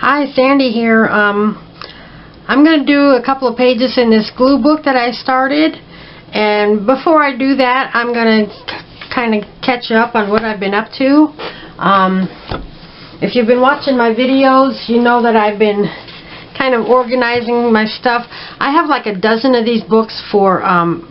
Hi, Sandy here. I'm going to do a couple of pages in this glue book that I started, and before I do that I'm going to kind of catch up on what I've been up to. If you've been watching my videos, you know that I've been kind of organizing my stuff. I have like a dozen of these books for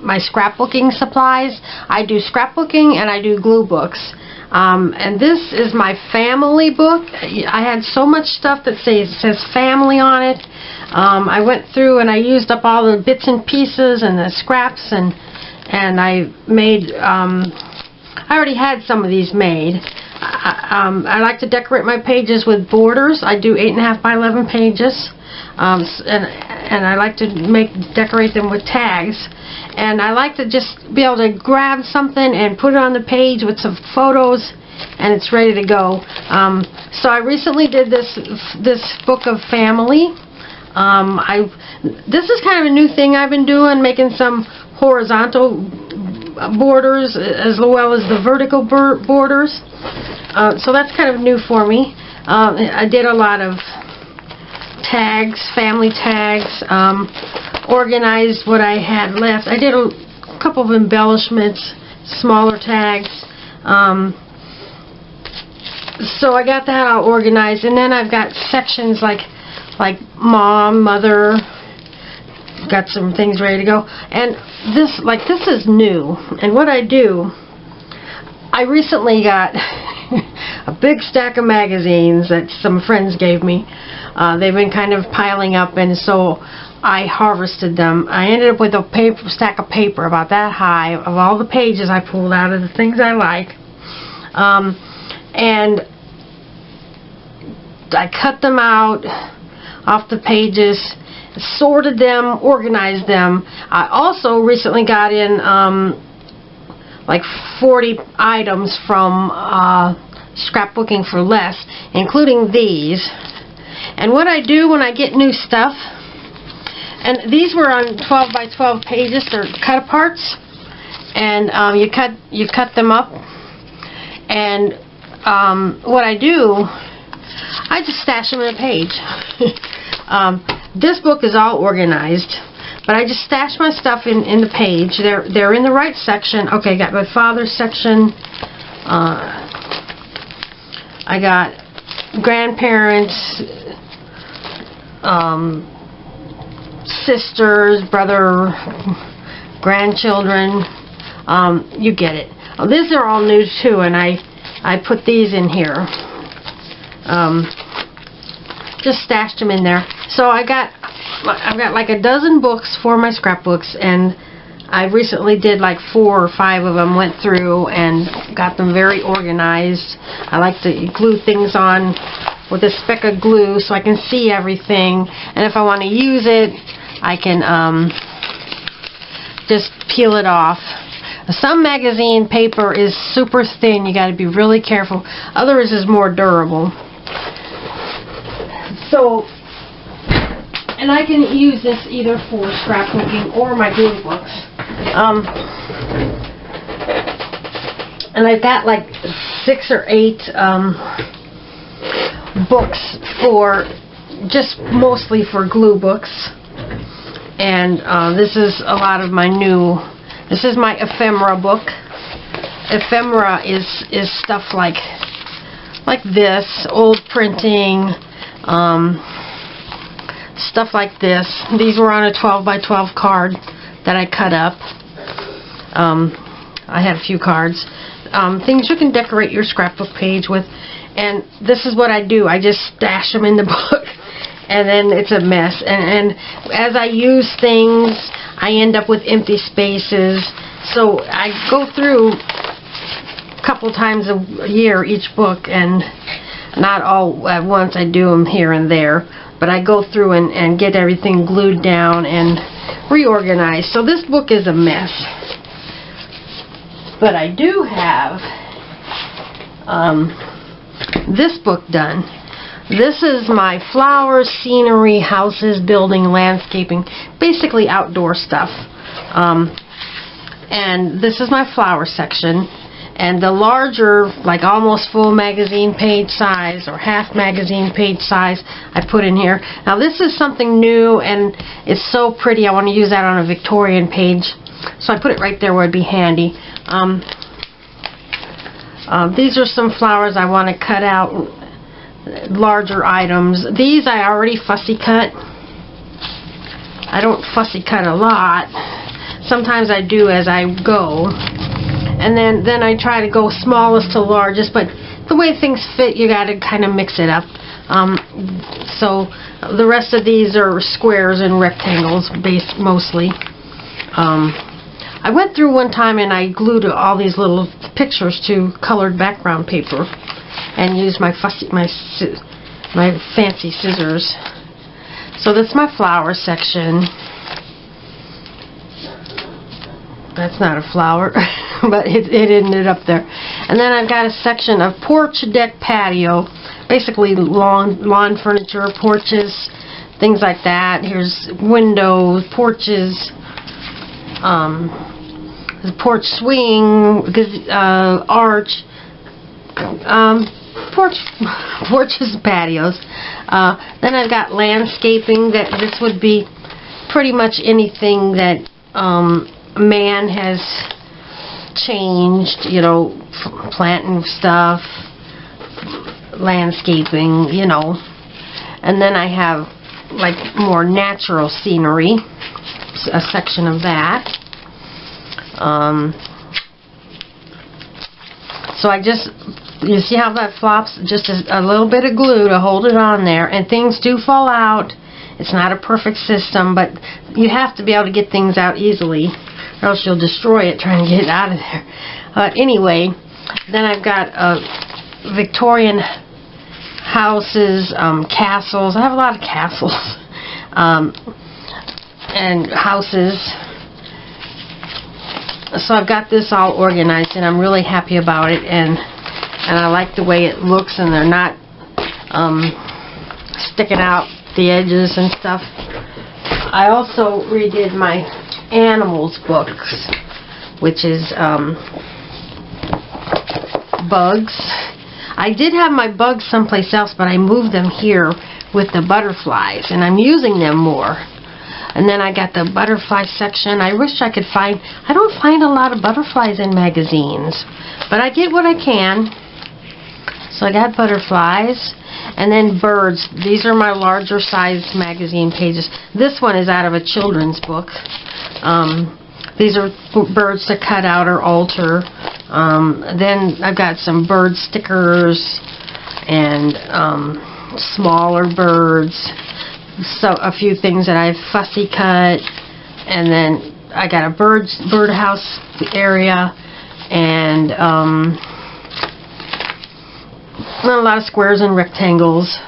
my scrapbooking supplies. I do scrapbooking and I do glue books. And this is my family book. I had so much stuff that says family on it. I went through and I used up all the bits and pieces and the scraps, and I made, I already had some of these made. I like to decorate my pages with borders. I do 8.5 by 11 pages. And I like to decorate them with tags, and I like to just be able to grab something and put it on the page with some photos, and it's ready to go. So I recently did this book of family. This is kind of a new thing I've been doing, making some horizontal borders as well as the vertical borders. So that's kind of new for me. I did a lot of tags, family tags, organized what I had left. I did a couple of embellishments, smaller tags. So I got that all organized, and then I've got sections like mom, mother. Got some things ready to go. And this is new. And what I do, I recently got a big stack of magazines that some friends gave me. They've been kind of piling up, and so I harvested them. I ended up with a stack of paper about that high of all the pages I pulled out of the things I like. And I cut them out off the pages, sorted them, organized them. I also recently got in like 40 items from Scrapbooking for Less, including these. And what I do when I get new stuff, and these were on 12 by 12 pages, they're cut aparts, and you cut them up, and what I do, I just stash them in a page. This book is all organized, but I just stash my stuff in the page. They're in the right section. Okay, got my father's section. I got grandparents, sisters, brother, grandchildren. You get it. Oh, these are all new too, and I put these in here. Just stashed them in there. So I've got like a dozen books for my scrapbooks, and I recently did like 4 or 5 of them, went through and got them very organized. I like to glue things on with a speck of glue so I can see everything, and if I want to use it I can just peel it off. Some magazine paper is super thin, you got to be really careful. Others is more durable. So, and I can use this either for scrapbooking or my glue books. And I've got like 6 or 8 books for just mostly for glue books. And this is a lot of my new. This is my ephemera book. Ephemera is stuff like this, old printing. Stuff like this. These were on a 12 by 12 card that I cut up. I had a few cards. Things you can decorate your scrapbook page with. And this is what I do. I just stash them in the book, and then it's a mess. And as I use things, I end up with empty spaces. So I go through a couple times a year each book, and not all at once. I do them here and there, but I go through and get everything glued down and reorganized. So this book is a mess, but I do have this book done. This is my flowers, scenery, houses, building, landscaping, basically outdoor stuff. And this is my flower section. And the larger, like almost full magazine page size or half magazine page size, I put in here. Now this is something new and it's so pretty. I want to use that on a Victorian page. So I put it right there where it'd be handy. These are some flowers I want to cut out, larger items. These I already fussy cut. I don't fussy cut a lot. Sometimes I do as I go. And then I try to go smallest to largest, but the way things fit, you got to kind of mix it up. So the rest of these are squares and rectangles, based mostly. I went through one time and I glued all these little pictures to colored background paper and used my fancy scissors. So that's my flower section. That's not a flower, but it ended up there. And then I've got a section of porch, deck, patio, basically lawn furniture, porches, things like that. Here's windows, porches, the porch swing, arch, porches, patios. Then I've got landscaping. That this would be pretty much anything that man has changed, you know, planting stuff, landscaping, you know. And then I have like more natural scenery, a section of that. So I just, you see how that flops? Just a little bit of glue to hold it on there, and things do fall out. It's not a perfect system, but you have to be able to get things out easily, or else you'll destroy it trying to get it out of there. Anyway, then I've got Victorian houses, castles. I have a lot of castles and houses. So I've got this all organized, and I'm really happy about it, and I like the way it looks, and they're not sticking out the edges and stuff. I also redid my animals books, which is bugs. I did have my bugs someplace else, but I moved them here with the butterflies, and I'm using them more. And then I got the butterfly section. I wish I could find, I don't find a lot of butterflies in magazines, but I get what I can. So I got butterflies. And then birds. These are my larger size magazine pages. This one is out of a children's book. These are birds to cut out or alter. Then I've got some bird stickers and smaller birds. So a few things that I've fussy cut. And then I got a birdhouse area, and a lot of squares and rectangles.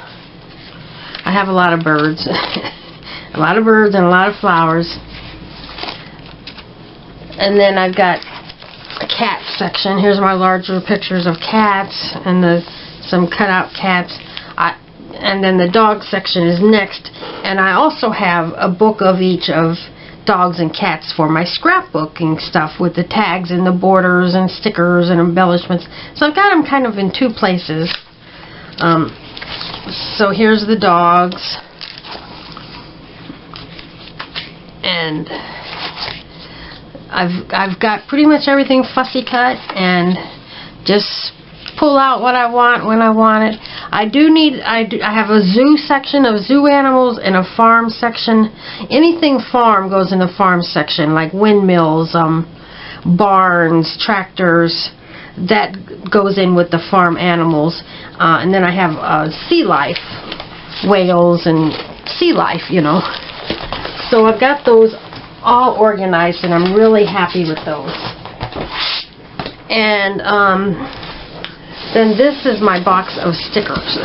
I have a lot of birds. A lot of birds and a lot of flowers. And then I've got a cat section. Here's my larger pictures of cats and some cutout cats. And then the dog section is next. And I also have a book of each of dogs and cats for my scrapbooking stuff, with the tags and the borders and stickers and embellishments. So I've got them kind of in two places. So here's the dogs, and I've got pretty much everything fussy cut, and just pull out what I want when I want it. I have a zoo section of zoo animals and a farm section. Anything farm goes in the farm section, like windmills, barns, tractors. That goes in with the farm animals. And then I have sea life, whales and sea life, you know. So I've got those all organized, and I'm really happy with those. And then this is my box of stickers.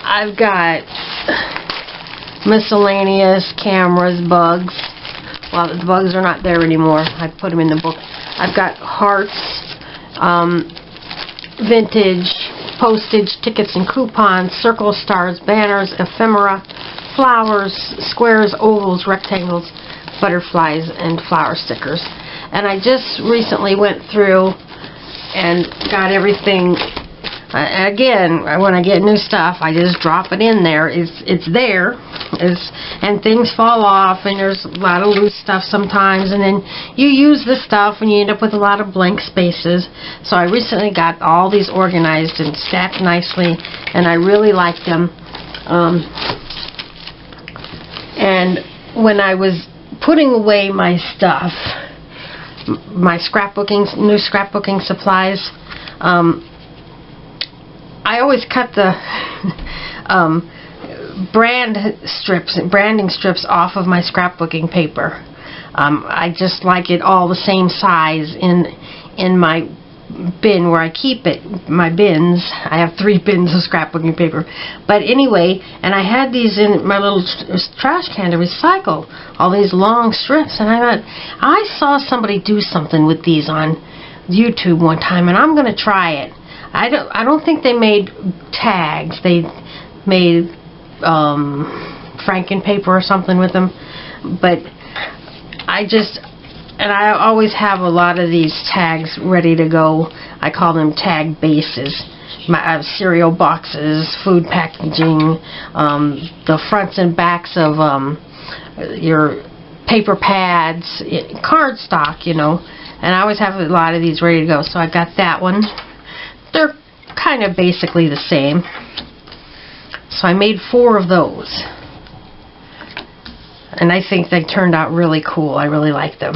I've got miscellaneous, cameras, bugs. Well, the bugs are not there anymore. I put them in the book. I've got hearts, vintage, postage, tickets and coupons, circles, stars, banners, ephemera, flowers, squares, ovals, rectangles, butterflies, and flower stickers. And I just recently went through and got everything. Again, when I get new stuff, I just drop it in there. It's there, and things fall off, and there's a lot of loose stuff sometimes, and then you use the stuff, and you end up with a lot of blank spaces. So I recently got all these organized and stacked nicely, and I really like them. And when I was putting away my stuff, my new scrapbooking supplies, I always cut the branding strips off of my scrapbooking paper. I just like it all the same size in my bin where I keep it, my bins. I have 3 bins of scrapbooking paper. But anyway, and I had these in my little trash can to recycle, all these long strips, and I thought, I saw somebody do something with these on YouTube one time, and I'm going to try it. I don't think they made tags. They made Franken paper or something with them. But I always have a lot of these tags ready to go. I call them tag bases. I have cereal boxes, food packaging, the fronts and backs of your paper pads, cardstock, you know. And I always have a lot of these ready to go. So I got that one. They're kind of basically the same. So I made 4 of those. And I think they turned out really cool. I really like them.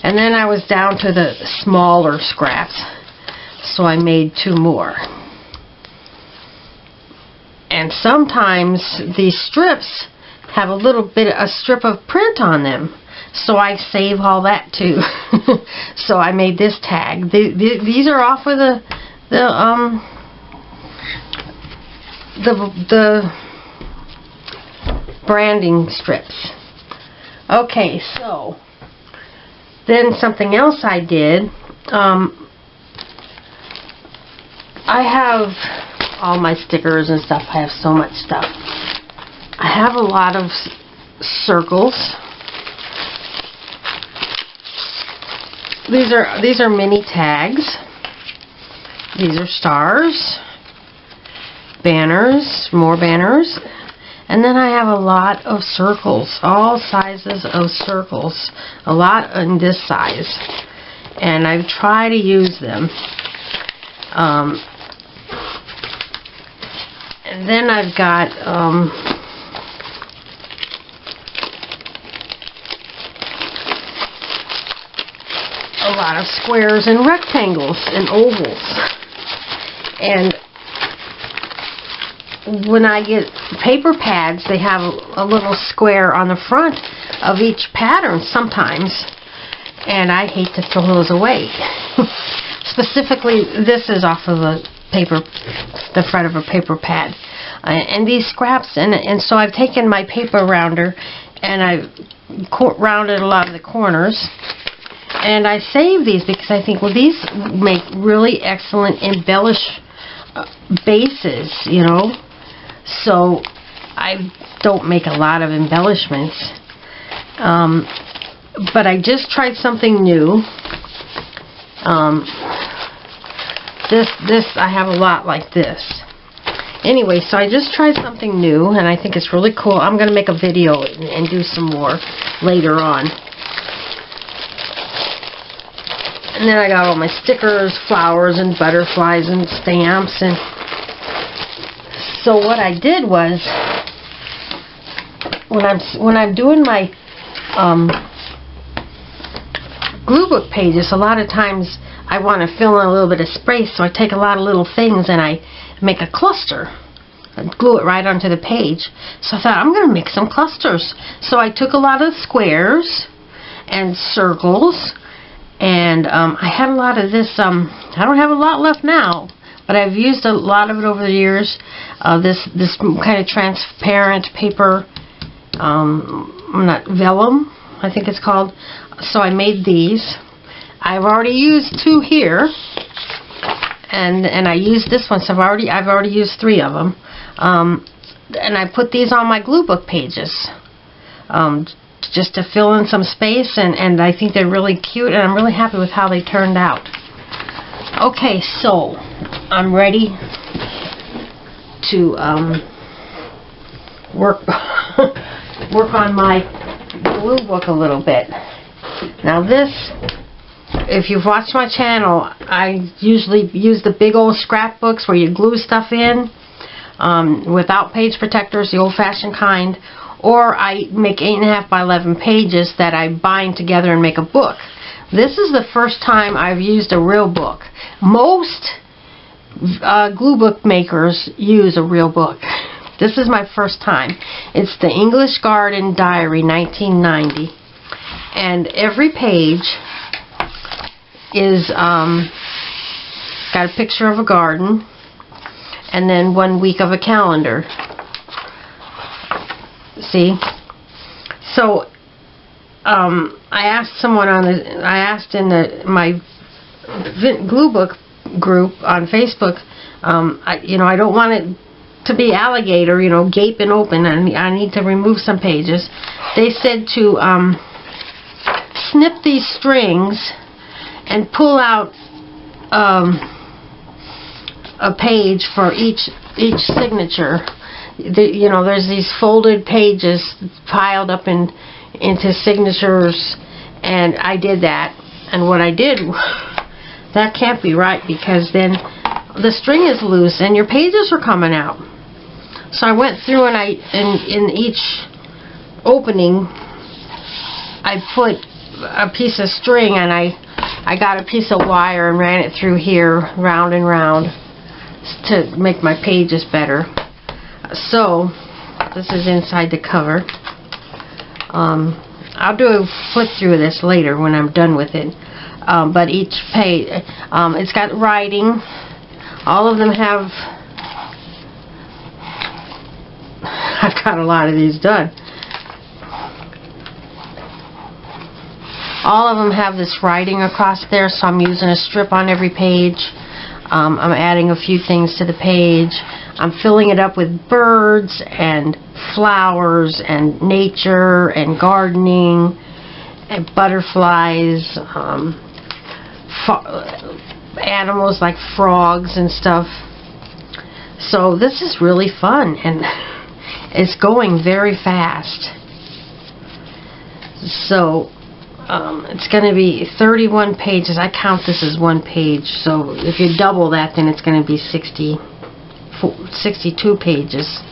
And then I was down to the smaller scraps. So I made 2 more. And sometimes these strips have a strip of print on them. So I save all that too. So I made this tag. These are off of the branding strips. Okay, so then something else I did, I have all my stickers and stuff. I have so much stuff. I have a lot of circles. These are mini tags. These are stars, banners, more banners, and then I have a lot of circles, all sizes of circles, a lot in this size, and I've tried to use them. And then I've got a lot of squares and rectangles and ovals. And when I get paper pads, they have a little square on the front of each pattern sometimes, and I hate to throw those away. Specifically, this is off of the front of a paper pad. And these scraps, and so I've taken my paper rounder and I've rounded a lot of the corners. And I save these because I think, well, these make really excellent embellish bases, you know. So I don't make a lot of embellishments. But I just tried something new. I have a lot like this. Anyway, so I just tried something new, and I think it's really cool. I'm going to make a video and do some more later on. And then I got all my stickers, flowers, and butterflies, and stamps. And so what I did was, when I'm doing my glue book pages, a lot of times I want to fill in a little bit of space, so I take a lot of little things and I make a cluster. I glue it right onto the page. So I thought, I'm going to make some clusters. So I took a lot of squares and circles. And I had a lot of this, I don't have a lot left now, but I've used a lot of it over the years. This kind of transparent paper, not vellum, I think it's called. So I made these. I've already used 2 here, and I used this one, so I've already used 3 of them. And I put these on my glue book pages. just to fill in some space, and I think they're really cute, and I'm really happy with how they turned out. Okay, so I'm ready to work on my glue book a little bit. Now this, if you've watched my channel, I usually use the big old scrapbooks where you glue stuff in without page protectors, the old-fashioned kind, or I make 8.5 by 11 pages that I bind together and make a book. This is the first time I've used a real book. Most glue book makers use a real book. This is my first time. It's the English Garden Diary 1990, and every page is got a picture of a garden and then 1 week of a calendar. See? So I asked someone in my glue book group on Facebook, I don't want it to be alligator, gaping open, and I need to remove some pages. They said to snip these strings and pull out a page for each signature. There's these folded pages piled up into signatures, and I did that. And what I did, that can't be right, because then the string is loose and your pages are coming out. So I went through and in each opening I put a piece of string, and I got a piece of wire and ran it through here round and round to make my pages better. So this is inside the cover. I'll do a flip through of this later when I'm done with it. But each page, it's got writing. All of them have, I've got a lot of these done. All of them have this writing across there, so I'm using a strip on every page. I'm adding a few things to the page. I'm filling it up with birds and flowers and nature and gardening and butterflies, animals like frogs and stuff. So this is really fun, and it's going very fast. So it's going to be 31 pages. I count this as one page, so if you double that, then it's going to be 62 pages.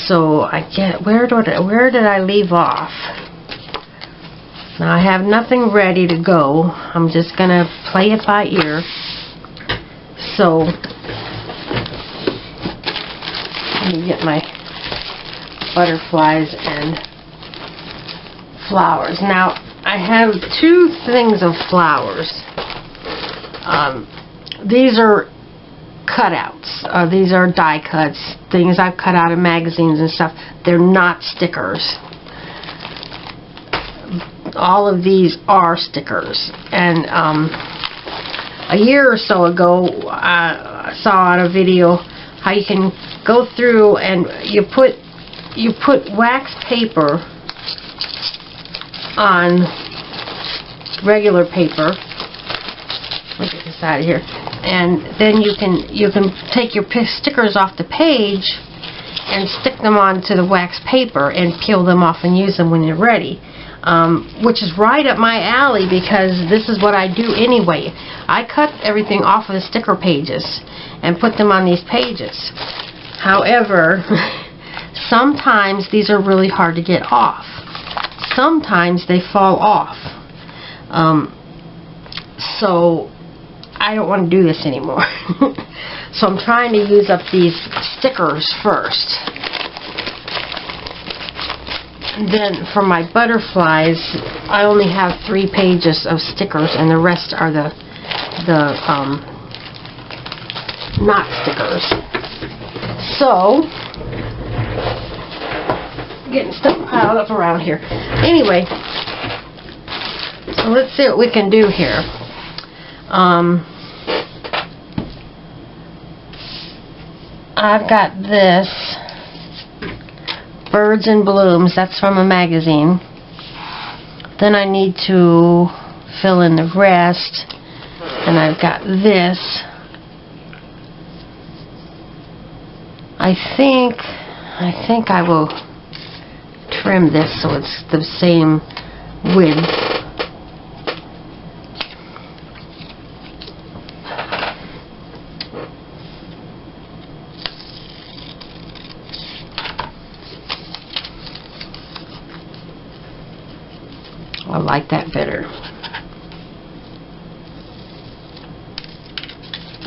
So I get, where did I leave off? Now I have nothing ready to go. I'm just going to play it by ear. So let me get my butterflies and flowers. Now I have two things of flowers. These are cutouts. These are die cuts, things I've cut out of magazines and stuff. They're not stickers. All of these are stickers. And a year or so ago, I saw on a video how you can go through and you put wax paper on regular paper. Let me get this out of here. And then you can take your stickers off the page and stick them onto the wax paper and peel them off and use them when you're ready. Which is right up my alley, because this is what I do anyway. I cut everything off of the sticker pages and put them on these pages. However, sometimes these are really hard to get off. Sometimes they fall off. So I don't want to do this anymore. So I'm trying to use up these stickers first. And then for my butterflies, I only have 3 pages of stickers, and the rest are the not stickers. So, getting stuff piled up around here. Anyway, so let's see what we can do here. I've got this Birds and Blooms. That's from a magazine. Then I need to fill in the rest. And I've got this. I think I will trim this so it's the same width. I like that better.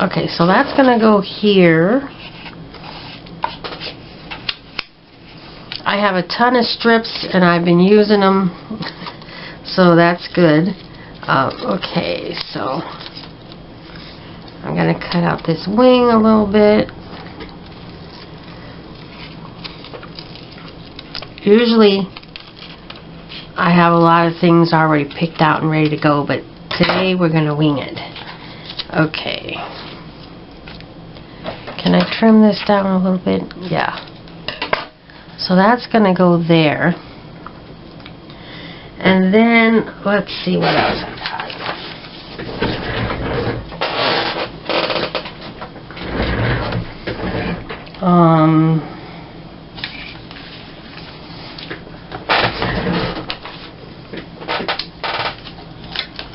Okay, so that's gonna go here. I have a ton of strips and I've been using them, so that's good. Okay, so I'm gonna cut out this wing a little bit. Usually I have a lot of things already picked out and ready to go, but today we're gonna wing it. Okay. Can I trim this down a little bit? Yeah. So that's gonna go there. And then let's see what else I got.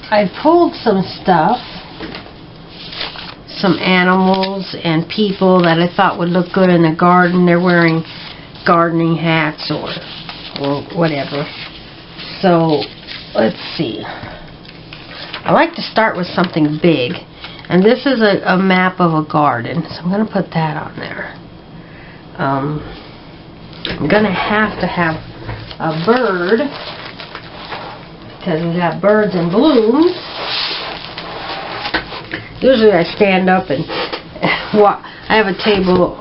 I pulled some stuff, some animals and people that I thought would look good in the garden. They're wearing gardening hats or whatever. So let's see. I like to start with something big, and this is a map of a garden, so I'm going to put that on there. I'm going to have a bird, because we got birds and blooms. Usually I stand up and I have a table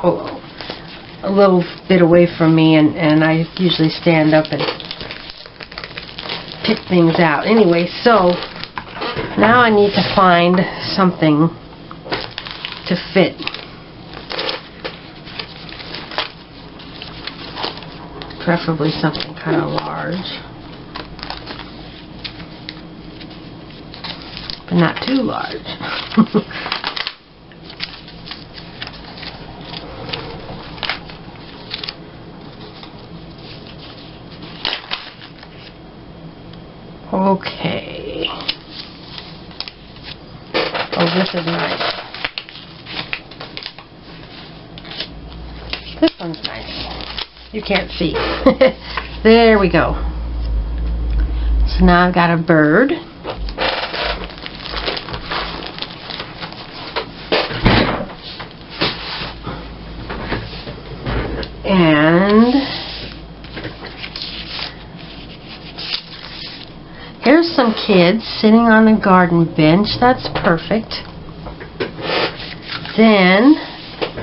a little bit away from me, and I usually stand up and pick things out. Anyway, so now I need to find something to fit. Preferably something kind of large, but not too large. Okay. Oh, this is nice. This one's nice. You can't see. There we go. So now I've got a bird. And here's some kids sitting on a garden bench. That's perfect. Then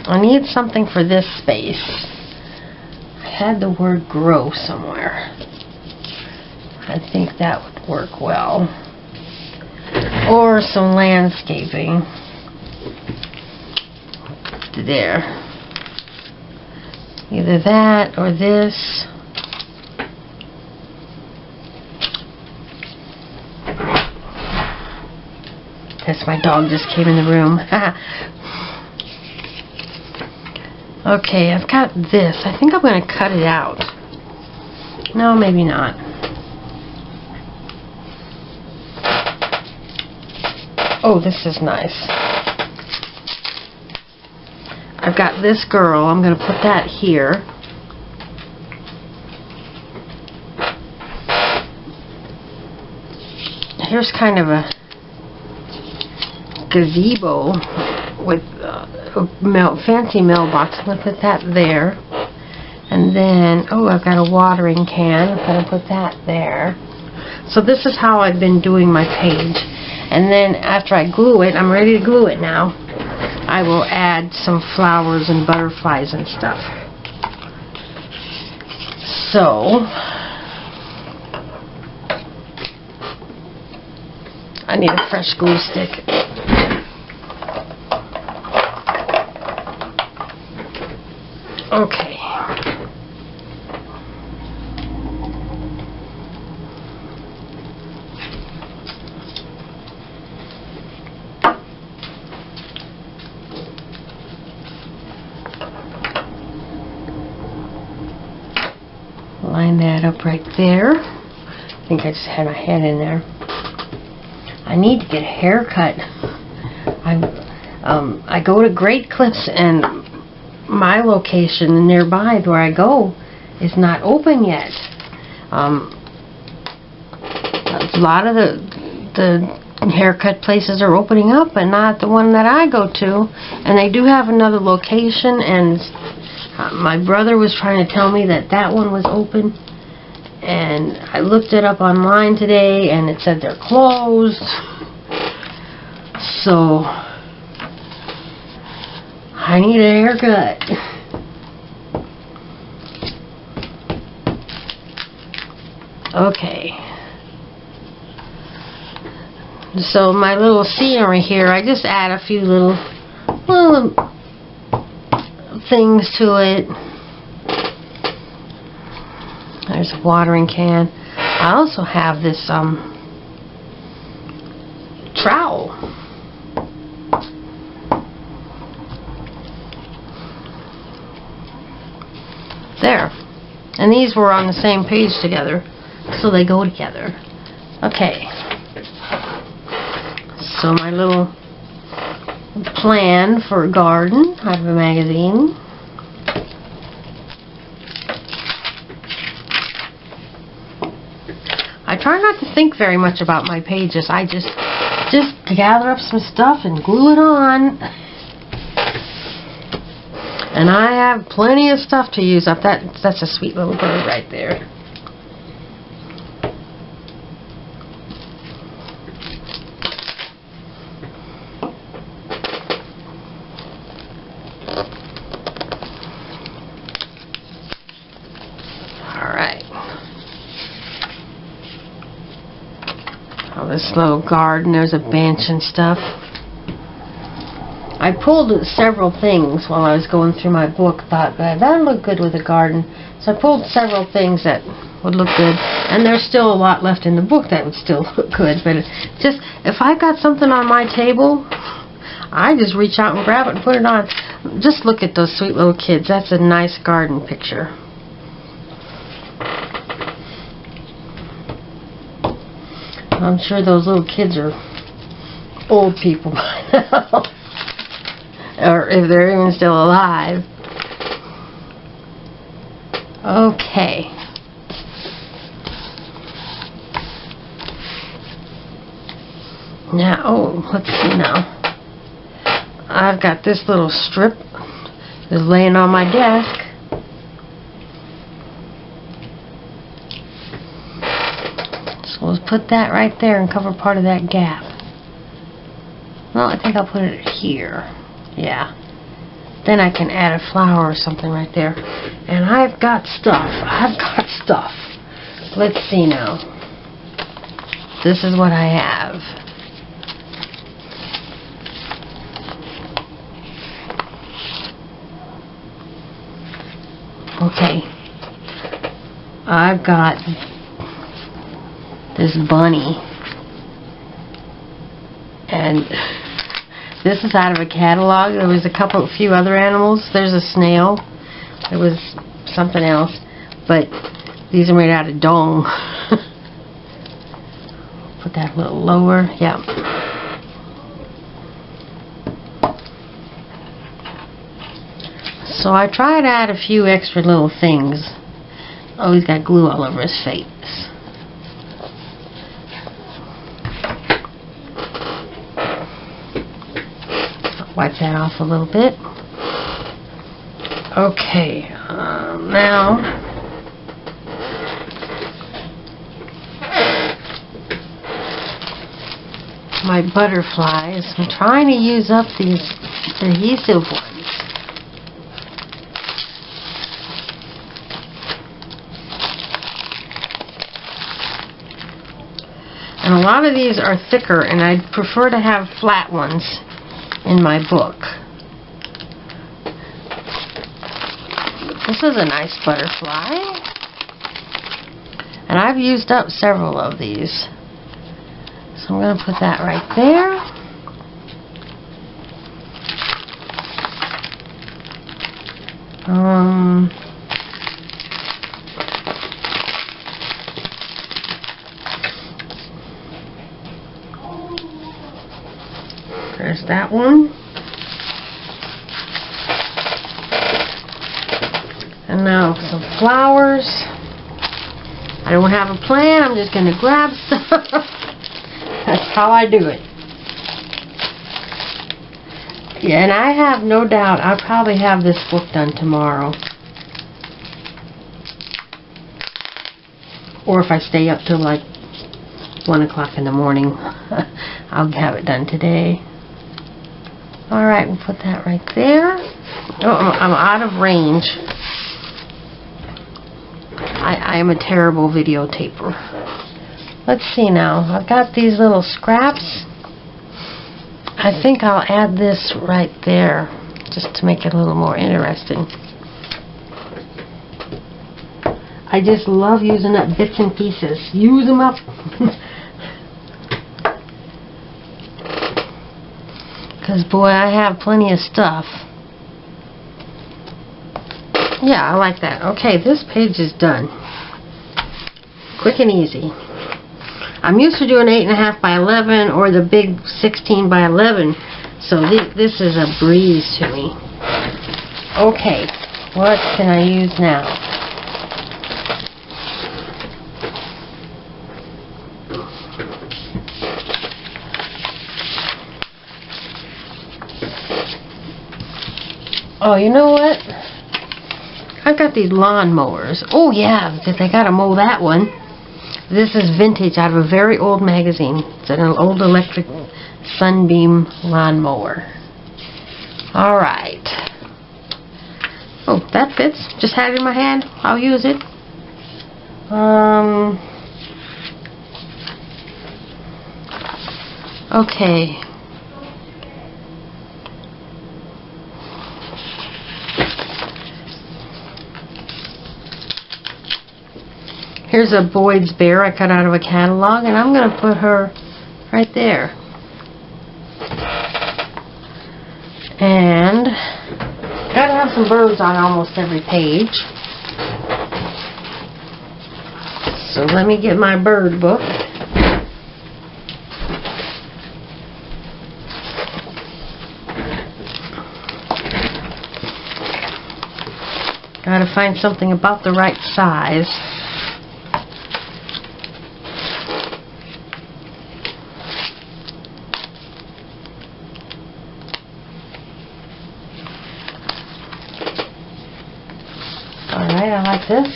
I need something for this space. I had the word grow somewhere. I think that would work well. Or some landscaping. There. Either that or this. Guess my dog just came in the room. Okay, I've got this. I think I'm going to cut it out. No, maybe not. Oh, this is nice. I've got this girl. I'm going to put that here. Here's kind of a gazebo with a fancy mailbox. I'm going to put that there. And then, oh, I've got a watering can. I'm going to put that there. So this is how I've been doing my page. And then after I glue it, I'm ready to glue it now, I will add some flowers and butterflies and stuff. So I need a fresh glue stick. Okay. line that up right there. I think I just had my head in there. I need to get a haircut. I go to Great Clips, and my location nearby where I go is not open yet. A lot of the haircut places are opening up, but not the one that I go to. And they do have another location, and my brother was trying to tell me that one was open. And I looked it up online today, and it said they're closed. So I need a haircut. Okay. So my little scenery here, I just add a few little things to it. There's a watering can. I also have this trowel. There. And these were on the same page together, so they go together. Okay. So my little plan for a garden out of a magazine. I try not to think very much about my pages. I just gather up some stuff and glue it on. And I have plenty of stuff to use up. That's a sweet little bird right there. This little garden, there's a bench and stuff. I pulled several things while I was going through my book, thought that'd look good with a garden. So I pulled several things that would look good, and there's still a lot left in the book that would still look good, but just, if I got something on my table, I just reach out and grab it and put it on. Just look at those sweet little kids. That's a nice garden picture. I'm sure those little kids are old people by now. Or if they're even still alive. Okay. Now, let's see now. I've got this little strip that's laying on my desk. We'll put that right there and cover part of that gap. Well, I think I'll put it here. Yeah. Then I can add a flower or something right there. And I've got stuff. Let's see now. This is what I have. Okay. I've got this bunny, and this is out of a catalog. There was a few other animals. There's a snail. There was something else, but these are made out of dung. Put that a little lower. Yeah. So I tried to add a few extra little things. Oh, he's got glue all over his face. Wipe that off a little bit. Okay, now my butterflies. I'm trying to use up these adhesive ones. And a lot of these are thicker, and I'd prefer to have flat ones in my book. This is a nice butterfly. And I've used up several of these. So I'm going to put that right there. that one. And now some flowers. I don't have a plan, I'm just going to grab stuff. That's how I do it. Yeah, and I have no doubt I'll probably have this book done tomorrow. Or if I stay up till like 1 o'clock in the morning, I'll have it done today. Alright, we'll put that right there. Oh, I'm out of range. I am a terrible videotaper. Let's see now. I've got these little scraps. I think I'll add this right there just to make it a little more interesting. I just love using up bits and pieces. Use them up. Because boy, I have plenty of stuff. Yeah, I like that. Okay, this page is done. Quick and easy. I'm used to doing 8.5 by 11 or the big 16 by 11, so this is a breeze to me. Okay, what can I use now? Oh, you know what? I've got these lawn mowers. Oh yeah, because I gotta mow that one. This is vintage out of a very old magazine. It's an old electric Sunbeam lawn mower. Alright. Oh, that fits. Just had it in my hand. I'll use it. Okay. Here's a Boyd's Bear I cut out of a catalog, and I'm going to put her right there. And gotta have some birds on almost every page. So let me get my bird book. Gotta find something about the right size. Alright, I like this.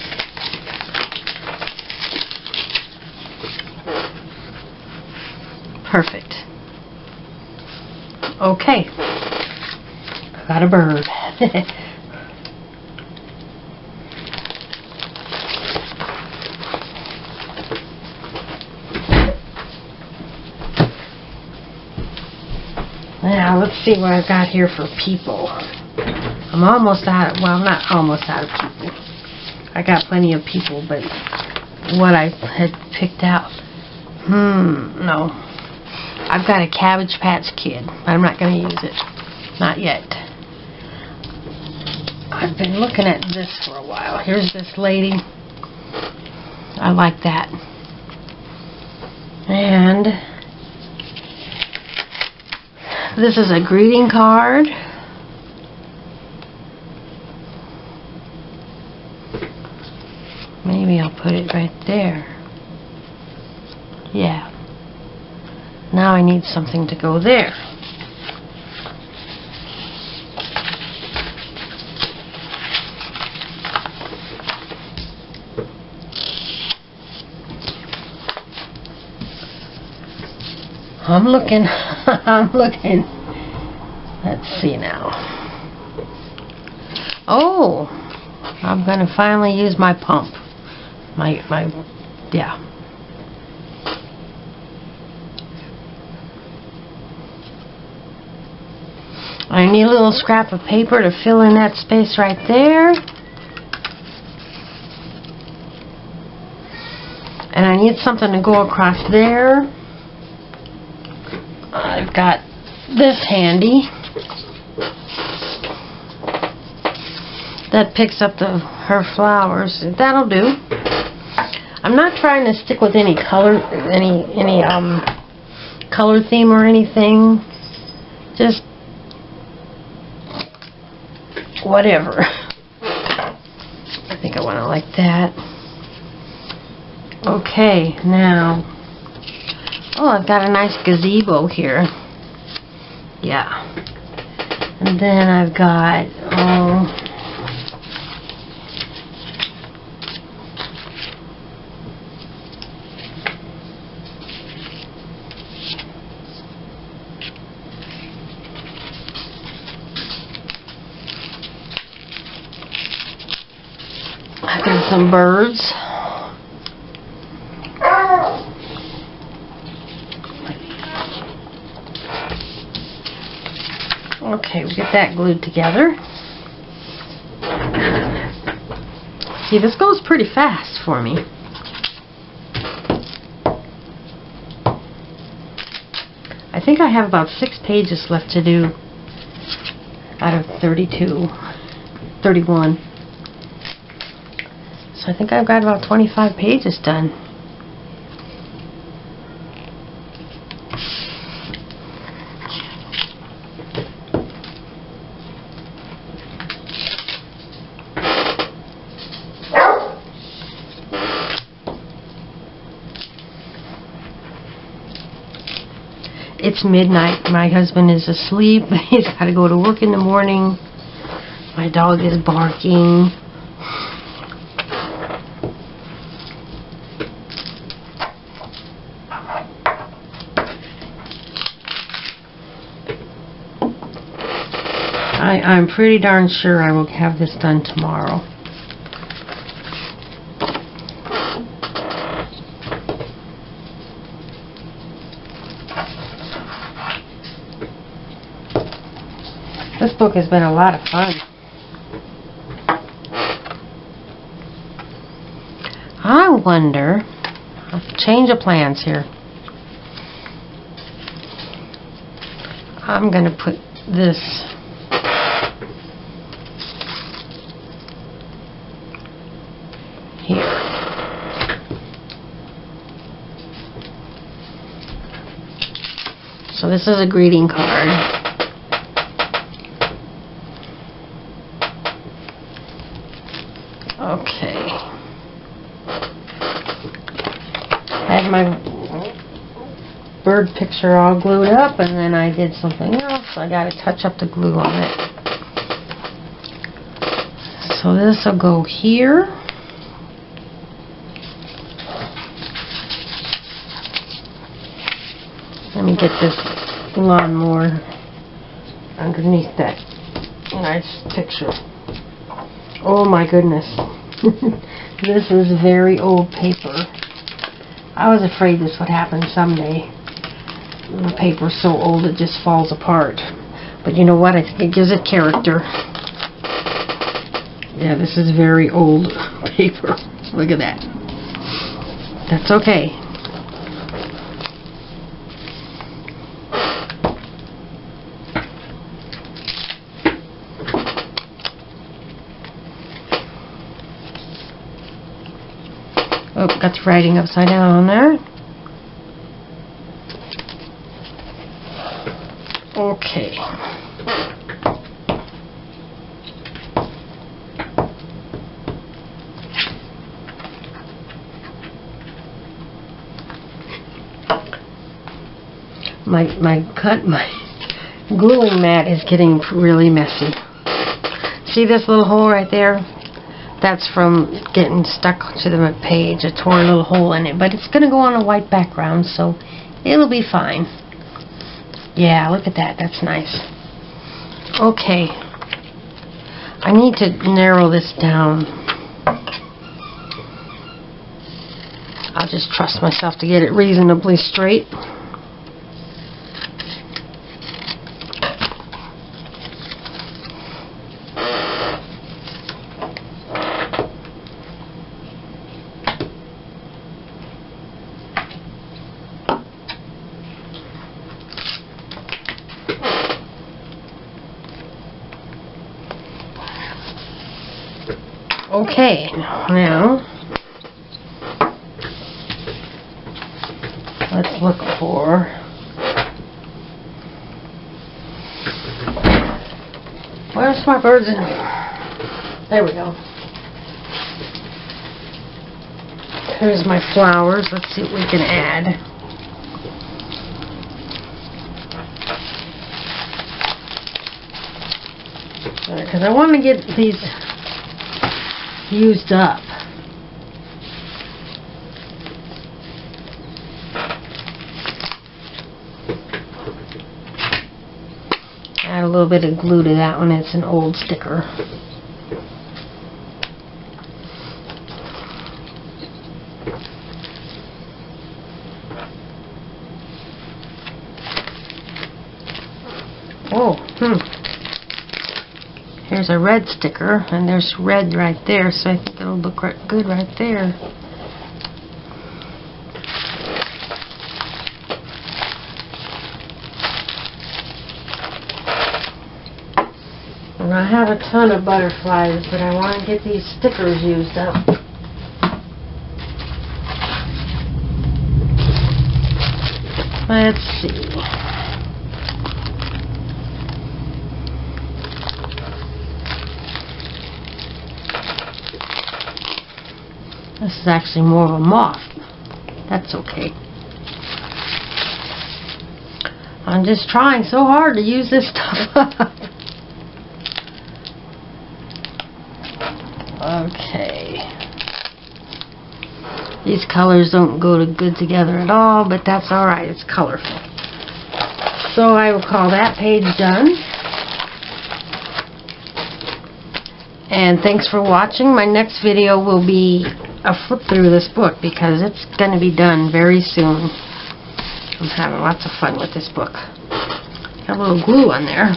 Perfect. Okay. I got a bird. Now, let's see what I've got here for people. I'm almost out of, well, I'm not almost out of people. I got plenty of people, but what I had picked out. No. I've got a Cabbage Patch Kid, but I'm not going to use it. Not yet. I've been looking at this for a while. Here's this lady. I like that. And this is a greeting card. Maybe I'll put it right there. Yeah. Now I need something to go there. I'm looking. I'm looking. Let's see now. Oh, I'm going to finally use my pump. Yeah. I need a little scrap of paper to fill in that space right there. And I need something to go across there. I've got this handy. That picks up her flowers. That'll do. I'm not trying to stick with any color, any color theme or anything. just whatever. I think I want to like that. Okay, now, oh, I've got a nice gazebo here. Yeah. And then I've got, I've got some birds. Okay, we get that glued together. See, this goes pretty fast for me. I think I have about 6 pages left to do out of 32, 31. So I think I've got about 25 pages done. It's midnight. My husband is asleep. He's got to go to work in the morning. My dog is barking. I'm pretty darn sure I will have this done tomorrow. This book has been a lot of fun. I wonder, change of plans here. I'm going to put this here. So this is a greeting card. Okay. I had my bird picture all glued up, and then I did something else. I got to touch up the glue on it. So this will go here. Let me get this lawnmower underneath that nice picture. Oh my goodness. This is very old paper. I was afraid this would happen someday. The paper's so old it just falls apart. But you know what? I think it gives it character. Yeah, this is very old paper. Look at that. That's okay. Oh, got the writing upside down on there. Okay. My gluing mat is getting really messy. See this little hole right there? That's from getting stuck to the page. I tore a little hole in it, but it's going to go on a white background, so it'll be fine. Yeah, look at that. That's nice. Okay. I need to narrow this down. I'll just trust myself to get it reasonably straight. Okay, now let's look for Where's my birds in? There we go. Here's my flowers. Let's see what we can add. Because I want to get these used up. Add a little bit of glue to that one. It's an old sticker. Oh, Here's a red sticker, and there's red right there, so I think it'll look good right there. And I have a ton of butterflies, but I want to get these stickers used up. Let's see. This is actually more of a moth. That's okay. I'm just trying so hard to use this stuff up. Okay. These colors don't go good together at all, but that's alright. It's colorful. So I will call that page done. And thanks for watching. My next video will be a flip through this book because it's going to be done very soon. I'm having lots of fun with this book. Got a little glue on there.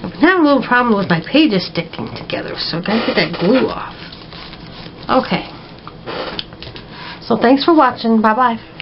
I've been having a little problem with my pages sticking together, so I've got to get that glue off. Okay. So thanks for watching. Bye-bye.